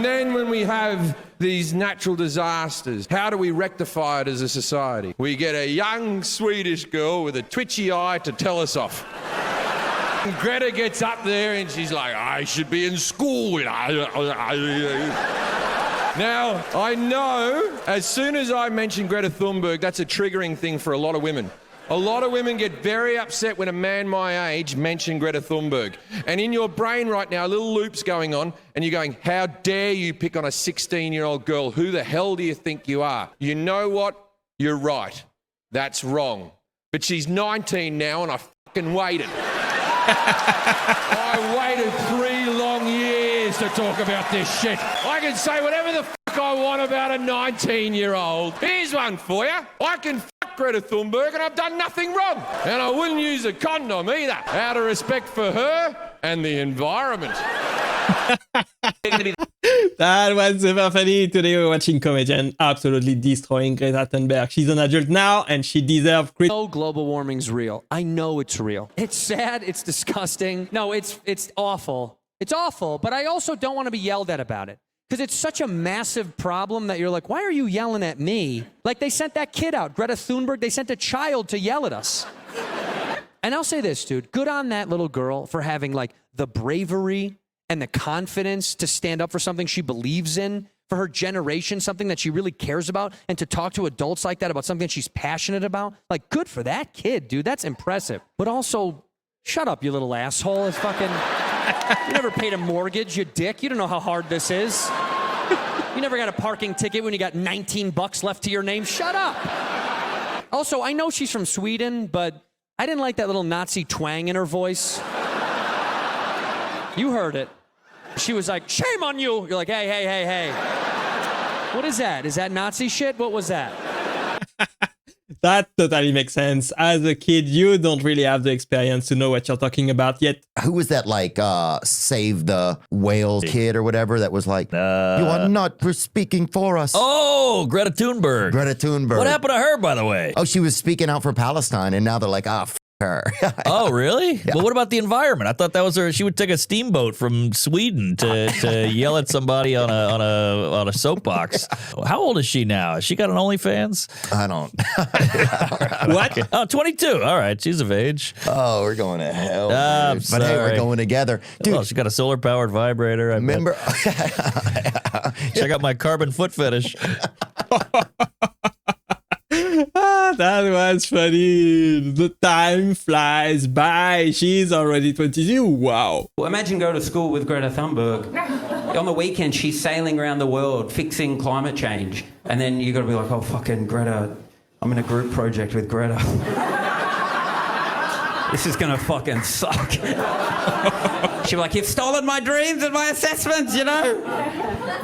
Then when we have these natural disasters, how do we rectify it as a society? We get a young Swedish girl with a twitchy eye to tell us off. And Greta gets up there and she's like, I should be in school. Now, I know as soon as I mention Greta Thunberg, that's a triggering thing for a lot of women. A lot of women get very upset when a man my age mentions Greta Thunberg. And in your brain right now, a little loop's going on, and you're going, how dare you pick on a 16-year-old girl? Who the hell do you think you are? You know what? You're right. That's wrong. But she's 19 now, and I fucking waited. I waited 3 long years to talk about this shit. I can say whatever the fuck I want about a 19-year-old. Here's one for you. I can fuck Greta Thunberg and I've done nothing wrong. And I wouldn't use a condom either, out of respect for her and the environment. That was super funny. Today we're watching comedian absolutely destroying Greta Thunberg. She's an adult now and she deserves credit. No, global warming's real. I know it's real. It's sad. It's disgusting. No, it's awful. It's awful, but I also don't want to be yelled at about it. Because it's such a massive problem that you're like, why are you yelling at me? Like they sent that kid out, Greta Thunberg, they sent a child to yell at us. And I'll say this, dude, good on that little girl for having like the bravery and the confidence to stand up for something she believes in, for her generation, something that she really cares about, and to talk to adults like that about something that she's passionate about. Like, good for that kid, dude. That's impressive. But also, shut up, you little asshole. It's fucking... You never paid a mortgage, you dick. You don't know how hard this is. You never got a parking ticket when you got 19 bucks left to your name. Shut up. Also, I know she's from Sweden, but I didn't like that little Nazi twang in her voice. You heard it. She was like, shame on you. You're like, hey, hey, hey, hey. What is that? Is that Nazi shit? What was that? That totally makes sense. As a kid, you don't really have the experience to know what you're talking about yet. Who was that, like, Save the Whale kid or whatever that was like, you are not for speaking for us. Oh, Greta Thunberg. Greta Thunberg. What happened to her, by the way? Oh, she was speaking out for Palestine, and now they're like, ah, her. Oh, really? Yeah. But what about the environment? I thought that was her. She would take a steamboat from Sweden to yell at somebody on a soapbox. How old is she now? Has she got an OnlyFans? I don't. What? Oh, 22. All right, she's of age. Oh, we're going to hell. But hey, we're going together, dude. Oh, she got a solar-powered vibrator. Remember? Check out my carbon foot fetish. That was funny. The time flies by. She's already 22. Wow. Well, imagine going to school with Greta Thunberg. On the weekend, she's sailing around the world fixing climate change. And then you got to be like, oh, fucking Greta, I'm in a group project with Greta. This is going to fucking suck. She'll be like, you've stolen my dreams and my assessments, you know?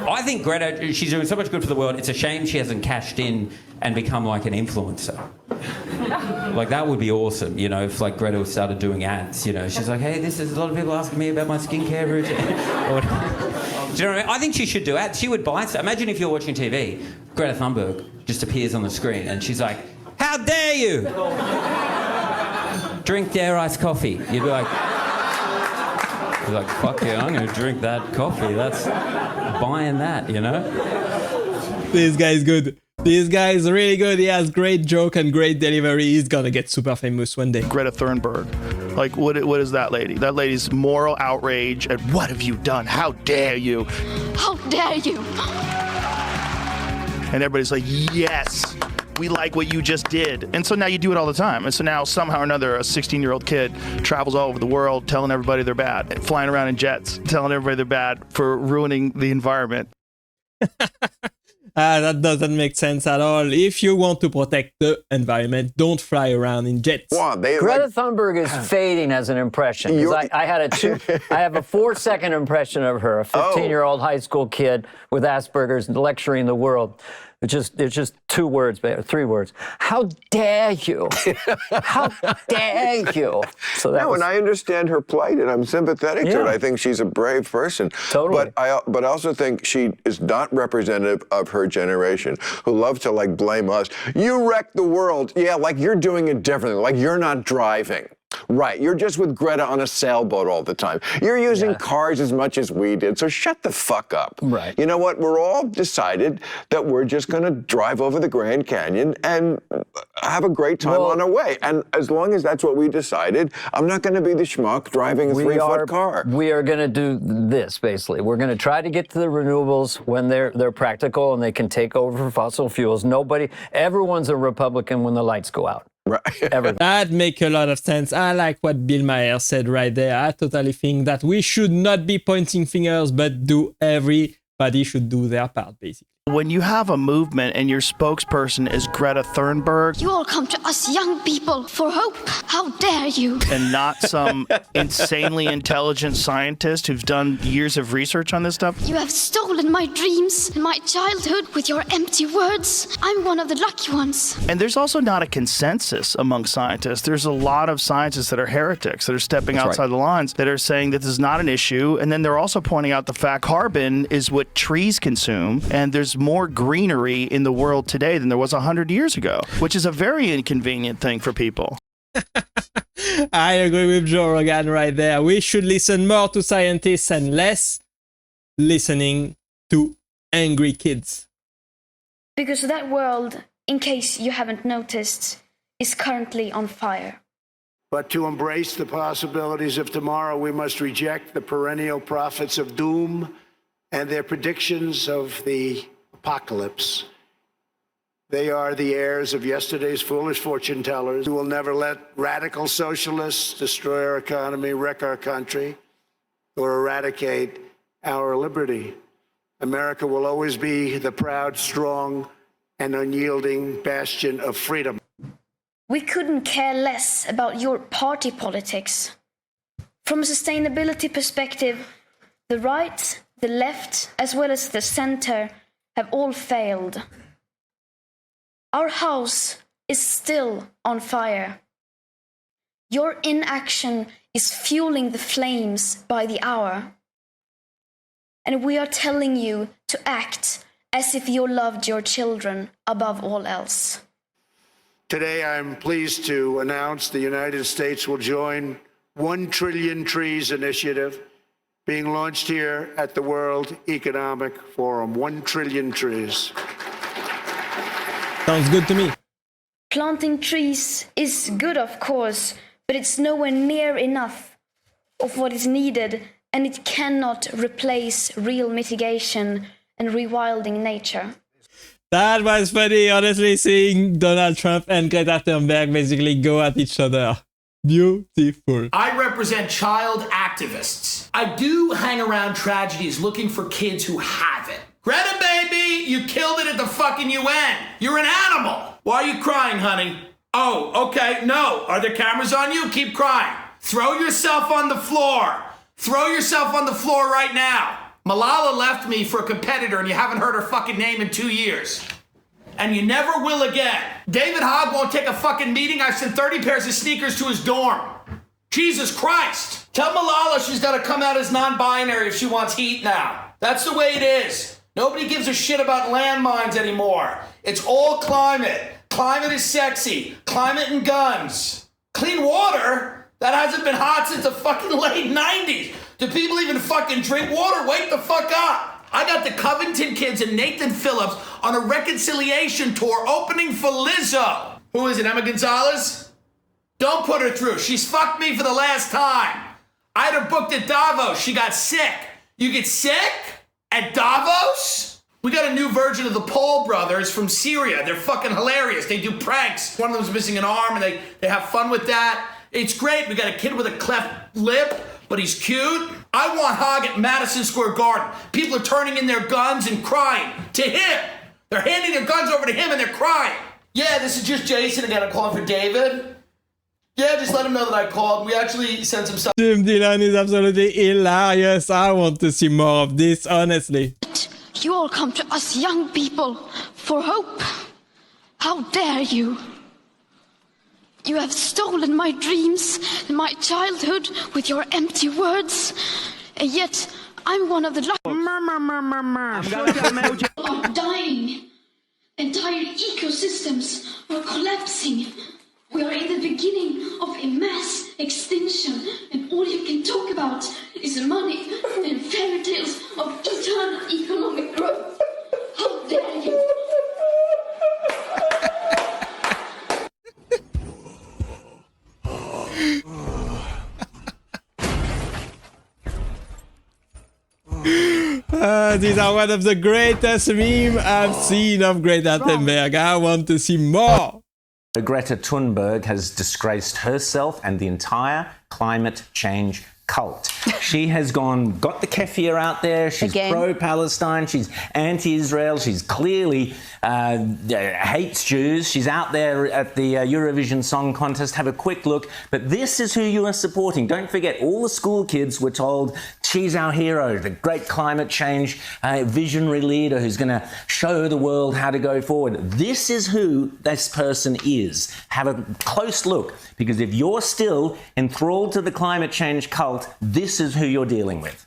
I think Greta, she's doing so much good for the world. It's a shame she hasn't cashed in and become like an influencer. Like, that would be awesome, you know, if like Greta started doing ads, you know. She's like, hey, this is a lot of people asking me about my skincare routine. Do you know what I mean? I think she should do ads. She would buy stuff. Imagine if you're watching TV, Greta Thunberg just appears on the screen and she's like, how dare you drink their iced coffee? You'd be like, fuck yeah, I'm going to drink that coffee. That's buying that, you know? This guy is good. This guy is really good. He has great joke and great delivery. He's gonna get super famous one day. Greta Thunberg. Like, what is that lady? That lady's moral outrage and what have you done? How dare you? How dare you? And everybody's like, yes, we like what you just did. And so now you do it all the time. And so now somehow or another, a 16-year-old kid travels all over the world telling everybody they're bad, flying around in jets, telling everybody they're bad for ruining the environment. That doesn't make sense at all. If you want to protect the environment, don't fly around in jets. Greta Thunberg is fading as an impression. I have a 4-second impression of her, a 15-year-old high school kid with Asperger's lecturing the world. It's just 2 words, 3 words. How dare you? How dare you? So that and I understand her plight, and I'm sympathetic to it. I think she's a brave person. Totally. But I also think she is not representative of her generation, who love to like blame us. You wrecked the world. Yeah, like you're doing it differently. Like you're not driving. Right. You're just with Greta on a sailboat all the time. You're using cars as much as we did, so shut the fuck up. Right. You know what? We're all decided that we're just going to drive over the Grand Canyon and have a great time on our way. And as long as that's what we decided, I'm not going to be the schmuck driving a 3-foot car. We are going to do this, basically. We're going to try to get to the renewables when they're practical and they can take over fossil fuels. Everyone's a Republican when the lights go out. Right. That makes a lot of sense. I like what Bill Maher said right there. I totally think that we should not be pointing fingers, but everybody should do their part, basically. When you have a movement and your spokesperson is Greta Thunberg, You all come to us young people for hope. How dare you? and not some insanely intelligent scientist who's done years of research on this stuff, You have stolen my dreams and my childhood with your empty words. I'm one of the lucky ones. and there's also not a consensus among scientists. There's a lot of scientists that are heretics, that are stepping outside the lines, that are saying that this is not an issue. And then they're also pointing out the fact carbon is what trees consume, and there's more greenery in the world today than there was 100 years ago, which is a very inconvenient thing for people. I agree with Joe Rogan right there. We should listen more to scientists and less listening to angry kids. Because that world, in case you haven't noticed, is currently on fire. But to embrace the possibilities of tomorrow, we must reject the perennial prophets of doom and their predictions of the apocalypse. They are the heirs of yesterday's foolish fortune tellers who will never let radical socialists destroy our economy, wreck our country, or eradicate our liberty. America will always be the proud, strong, and unyielding bastion of freedom. We couldn't care less about your party politics. From a sustainability perspective, the right, the left, as well as the center have all failed. Our house is still on fire. Your inaction is fueling the flames by the hour. And we are telling you to act as if you loved your children above all else. Today, I'm pleased to announce the United States will join 1 Trillion Trees Initiative being launched here at the World Economic Forum. 1 trillion trees. Sounds good to me. Planting trees is good, of course, but it's nowhere near enough of what is needed, and it cannot replace real mitigation and rewilding nature. That was funny, honestly, seeing Donald Trump and Greta Thunberg basically go at each other. Beautiful. I represent child activists. I do hang around tragedies looking for kids who have it. Greta, baby, you killed it at the fucking UN. You're an animal. Why are you crying, honey? Oh, okay, no. Are there cameras on you? Keep crying. Throw yourself on the floor. Throw yourself on the floor right now. Malala left me for a competitor and you haven't heard her fucking name in 2 years. And you never will again. David Hogg won't take a fucking meeting. I've sent 30 pairs of sneakers to his dorm. Jesus Christ. Tell Malala she's got to come out as non-binary if she wants heat now. That's the way it is. Nobody gives a shit about landmines anymore. It's all climate. Climate is sexy. Climate and guns. Clean water? That hasn't been hot since the fucking late 90s. Do people even fucking drink water? Wake the fuck up. I got the Covington kids and Nathan Phillips on a reconciliation tour opening for Lizzo. Who is it, Emma Gonzalez? Don't put her through. She's fucked me for the last time. I had her booked at Davos. She got sick. You get sick? At Davos? We got a new version of the Paul brothers from Syria. They're fucking hilarious. They do pranks. One of them's missing an arm and they have fun with that. It's great. We got a kid with a cleft lip, but he's cute. I want Hogg at Madison Square Garden. People are turning in their guns and crying to him. They're handing their guns over to him and they're crying. Yeah, this is just Jason again. I'm calling for David. Yeah, just let him know that I called. We actually sent some stuff. Jim Dillon is absolutely hilarious. I want to see more of this, honestly. You all come to us young people for hope. How dare you? You have stolen my dreams and my childhood with your empty words. And yet, I'm one of the lucky are dying. Entire ecosystems are collapsing. We are in the beginning of a mass extinction, and all you can talk about is money and fairy tales of eternal economic growth. How dare you! These are one of the greatest memes I've seen of Greta Thunberg. I want to see more. Greta Thunberg has disgraced herself and the entire climate change cult. She has got the kefir out there. She's pro-Palestine. She's anti-Israel. She's clearly hates Jews. She's out there at the Eurovision Song Contest. Have a quick look. But this is who you are supporting. Don't forget, all the school kids were told she's our hero, the great climate change visionary leader who's going to show the world how to go forward. This is who this person is. Have a close look, because if you're still enthralled to the climate change cult, this is who you're dealing with.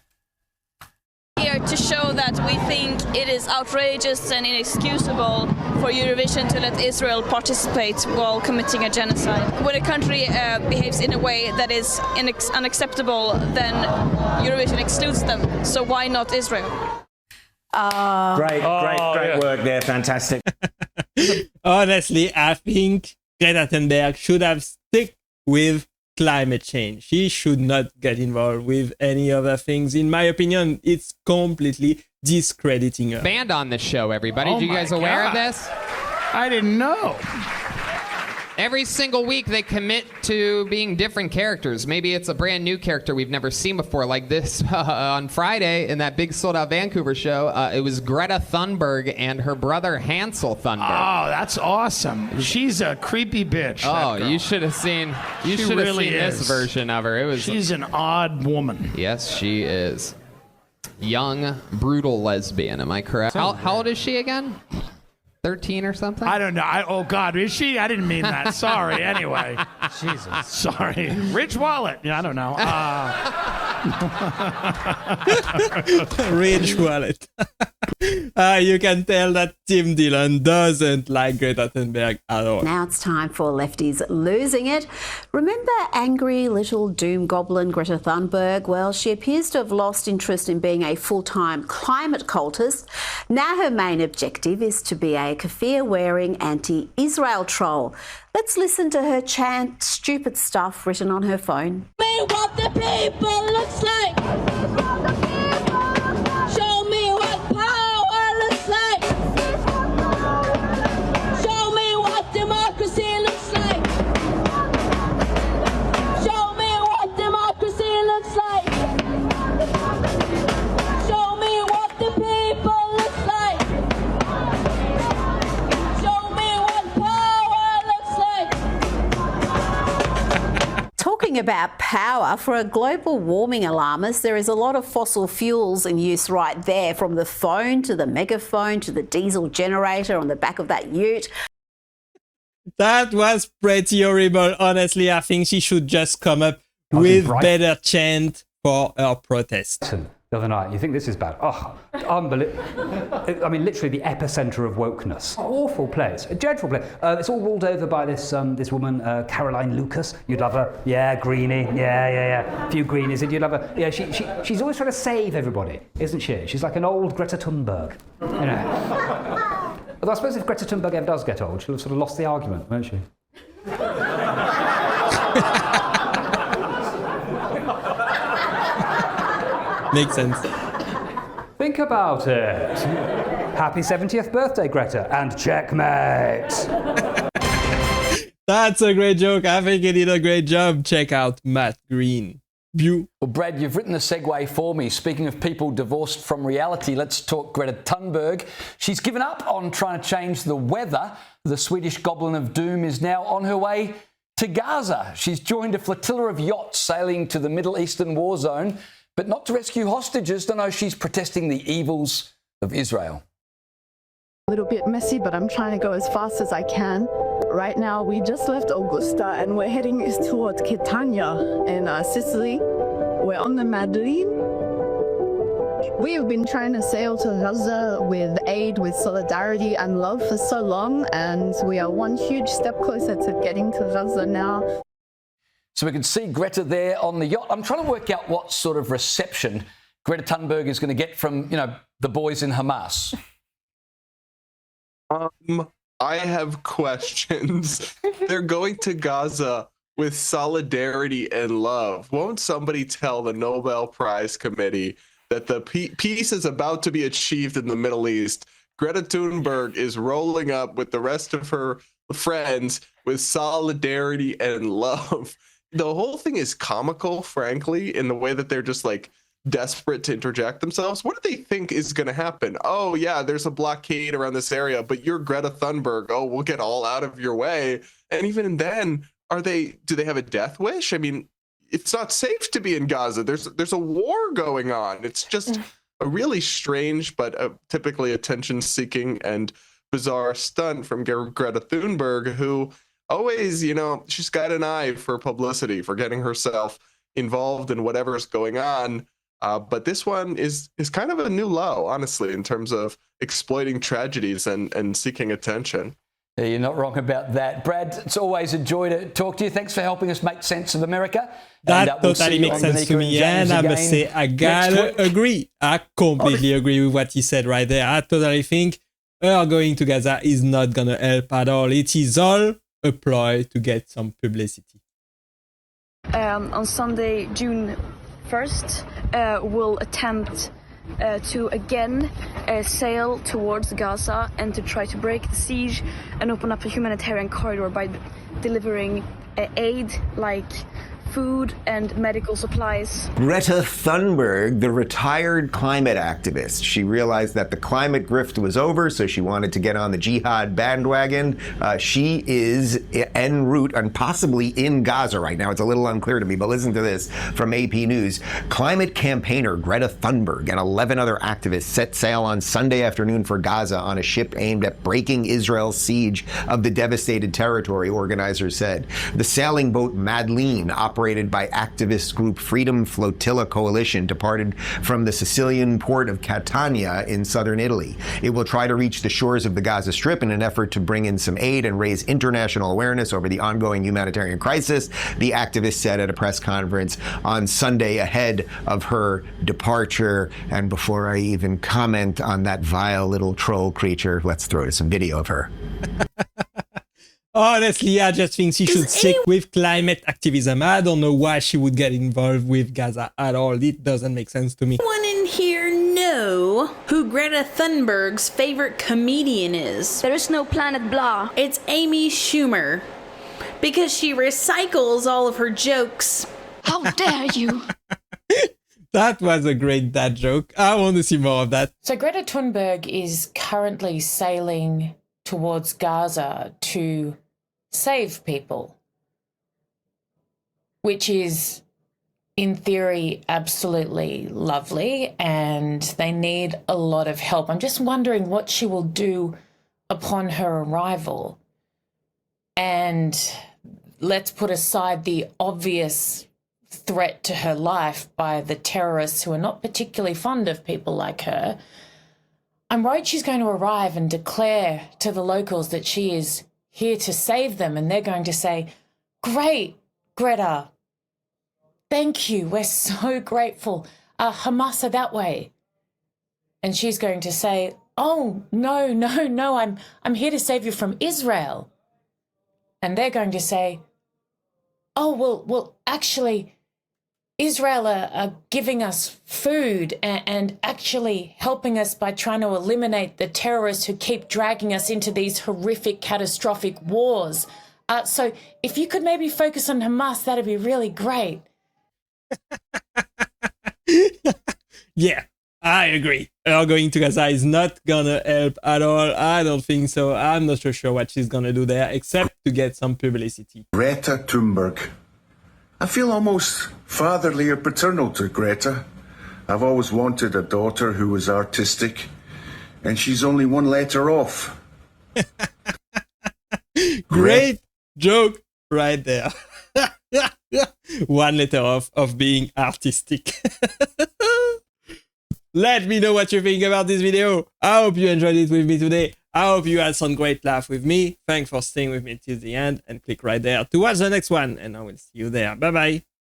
Here to show that we think it is outrageous and inexcusable for Eurovision to let Israel participate while committing a genocide. When a country behaves in a way that is unacceptable, then Eurovision excludes them. So why not Israel? Great work there. Fantastic. Honestly, I think Greta Thunberg should have stuck with climate change. She should not get involved with any other things. In my opinion, it's completely discrediting her. Banned on this show, everybody. Are you guys aware of this? I didn't know. Every single week they commit to being different characters. Maybe it's a brand new character we've never seen before, like this on Friday in that big sold-out Vancouver show. It was Greta Thunberg and her brother Hansel Thunberg. Oh, that's awesome. She's a creepy bitch. Oh, you should have seen. You should have seen this version of her. She's an odd woman. Yes, she is. Young, brutal lesbian. Am I correct? How old is she again? 13 or something? I don't know. Oh, God, is she? I didn't mean that. Sorry. Anyway. Jesus. Sorry. Rich wallet. Yeah, I don't know. Rich wallet. You can tell that Tim Dillon doesn't like Greta Thunberg at all. Now it's time for Lefties Losing It. Remember angry little doom goblin Greta Thunberg? Well, she appears to have lost interest in being a full-time climate cultist. Now her main objective is to be a kefir-wearing anti-Israel troll. Let's listen to her chant stupid stuff written on her phone. Me what the people looks like. Show me what power looks like. Show me what democracy looks like. Show me what democracy looks like. Show me what the people looks like. Show me what power looks like. Talking about power, for a global warming alarmist, there is a lot of fossil fuels in use right there, from the phone to the megaphone to the diesel generator on the back of that ute. That was pretty horrible. Honestly, I think she should just come up with better chant for her protest. The other night, you think this is bad? Oh, unbelievable. I mean, literally the epicenter of wokeness. Awful place, a dreadful place. It's all ruled over by this this woman, Caroline Lucas. You'd love her. Yeah, Greenie. Yeah. A few Greenies, and you'd love her. Yeah, she's always trying to save everybody, isn't she? She's like an old Greta Thunberg. You know. Although I suppose if Greta Thunberg ever does get old, she'll have sort of lost the argument, won't she? Makes sense. Think about it. Happy 70th birthday, Greta, and checkmate. That's a great joke. I think he did a great job. Check out Matt Green. Well, Brad, you've written the segue for me. Speaking of people divorced from reality, let's talk Greta Thunberg. She's given up on trying to change the weather. The Swedish goblin of doom is now on her way to Gaza. She's joined a flotilla of yachts sailing to the Middle Eastern war zone, but not to rescue hostages. Don't know, she's protesting the evils of Israel. A little bit messy, but I'm trying to go as fast as I can. Right now, we just left Augusta and we're heading towards Catania in Sicily. We're on the Madrid. We've been trying to sail to Gaza with aid, with solidarity and love for so long, and we are one huge step closer to getting to Gaza now. So we can see Greta there on the yacht. I'm trying to work out what sort of reception Greta Thunberg is going to get from, the boys in Hamas. I have questions. They're going to Gaza with solidarity and love. Won't somebody tell the Nobel Prize Committee that the peace is about to be achieved in the Middle East? Greta Thunberg is rolling up with the rest of her friends with solidarity and love. The whole thing is comical, frankly, in the way that they're just like desperate to interject themselves. What do they think is going to happen? Oh, yeah, there's a blockade around this area, but you're Greta Thunberg. Oh, we'll get all out of your way. And even then, do they have a death wish? I mean, it's not safe to be in Gaza. There's a war going on. It's just a really strange, but typically attention-seeking and bizarre stunt from Greta Thunberg, who always, she's got an eye for publicity, for getting herself involved in whatever's going on. But this one is kind of a new low, honestly, in terms of exploiting tragedies and seeking attention. Yeah, you're not wrong about that. Brad, it's always a joy to talk to you. Thanks for helping us make sense of America. That totally makes sense to me. And I must say, I gotta agree. I completely agree with what he said right there. I totally think her going to Gaza is not going to help at all. It is all a ploy to get some publicity. On Sunday, June 1st, we'll attempt to again sail towards Gaza and to try to break the siege and open up a humanitarian corridor by delivering aid like food and medical supplies. Greta Thunberg, the retired climate activist. She realized that the climate grift was over, so she wanted to get on the jihad bandwagon. She is en route and possibly in Gaza right now. It's a little unclear to me, but listen to this from AP News. Climate campaigner Greta Thunberg and 11 other activists set sail on Sunday afternoon for Gaza on a ship aimed at breaking Israel's siege of the devastated territory, organizers said. The sailing boat Madeleine, operated by activist group Freedom Flotilla Coalition, departed from the Sicilian port of Catania in southern Italy. It will try to reach the shores of the Gaza Strip in an effort to bring in some aid and raise international awareness over the ongoing humanitarian crisis, the activist said at a press conference on Sunday ahead of her departure. And before I even comment on that vile little troll creature, let's throw to some video of her. Honestly, I just think she should stick with climate activism. I don't know why she would get involved with Gaza at all. It doesn't make sense to me. Anyone in here know who Greta Thunberg's favorite comedian is? There is no Planet Blah. It's Amy Schumer. Because she recycles all of her jokes. How dare you? That was a great dad joke. I want to see more of that. So Greta Thunberg is currently sailing towards Gaza to save people, which is, in theory, absolutely lovely, and they need a lot of help. I'm just wondering what she will do upon her arrival. And let's put aside the obvious threat to her life by the terrorists who are not particularly fond of people like her. I'm worried she's going to arrive and declare to the locals that she is here to save them, and they're going to say, "Great, Greta. Thank you. We're so grateful. Hamas are that way." And she's going to say, "Oh, no, I'm here to save you from Israel." And they're going to say, "Oh, well, actually, Israel are giving us food and actually helping us by trying to eliminate the terrorists who keep dragging us into these horrific, catastrophic wars. So if you could maybe focus on Hamas, that'd be really great." Yeah, I agree. Her going to Gaza is not gonna help at all. I don't think so. I'm not so sure what she's gonna do there, except to get some publicity. Greta Thunberg. I feel almost fatherly or paternal to Greta. I've always wanted a daughter who was artistic, and she's only one letter off. Great joke right there. One letter off of being artistic. Let me know what you think about this video. I hope you enjoyed it with me today. I hope you had some great laugh with me. Thanks for staying with me till the end, and click right there to watch the next one, and I will see you there. Bye bye.